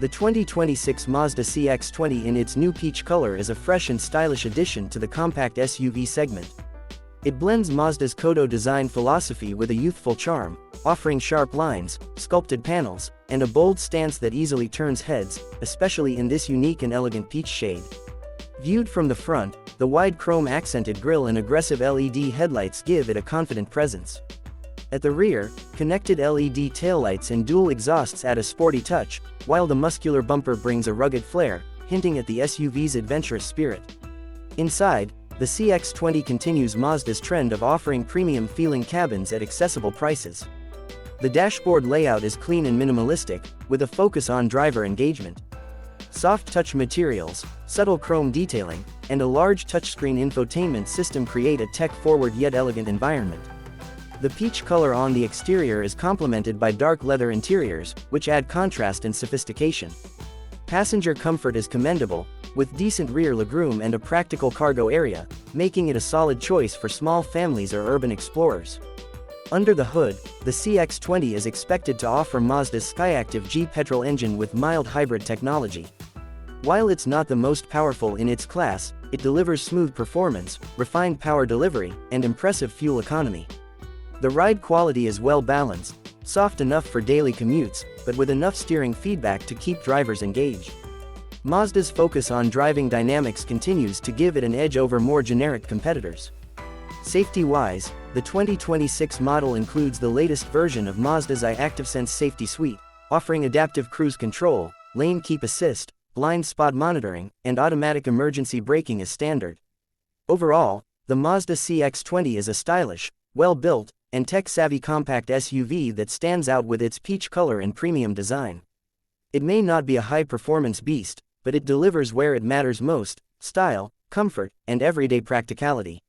The 2026 Mazda CX-20 in its new peach color is a fresh and stylish addition to the compact SUV segment. It blends Mazda's Kodo design philosophy with a youthful charm, offering sharp lines, sculpted panels, and a bold stance that easily turns heads, especially in this unique and elegant peach shade. Viewed from the front, the wide chrome-accented grille and aggressive LED headlights give it a confident presence. At the rear, connected LED taillights and dual exhausts add a sporty touch, while the muscular bumper brings a rugged flair, hinting at the SUV's adventurous spirit. Inside, the CX-20 continues Mazda's trend of offering premium-feeling cabins at accessible prices. The dashboard layout is clean and minimalistic, with a focus on driver engagement. Soft touch materials, subtle chrome detailing, and a large touchscreen infotainment system create a tech-forward yet elegant environment. The peach color on the exterior is complemented by dark leather interiors, which add contrast and sophistication. Passenger comfort is commendable, with decent rear legroom and a practical cargo area, making it a solid choice for small families or urban explorers. Under the hood, the CX-20 is expected to offer Mazda's Skyactiv G petrol engine with mild hybrid technology. While it's not the most powerful in its class, it delivers smooth performance, refined power delivery, and impressive fuel economy. The ride quality is well balanced, soft enough for daily commutes, but with enough steering feedback to keep drivers engaged. Mazda's focus on driving dynamics continues to give it an edge over more generic competitors. Safety-wise, the 2026 model includes the latest version of Mazda's iActiveSense safety suite, offering adaptive cruise control, lane keep assist, blind spot monitoring, and automatic emergency braking as standard. Overall, the Mazda CX-20 is a stylish, well-built, and tech-savvy compact SUV that stands out with its peach color and premium design. It may not be a high-performance beast, but it delivers where it matters most: style, comfort, and everyday practicality.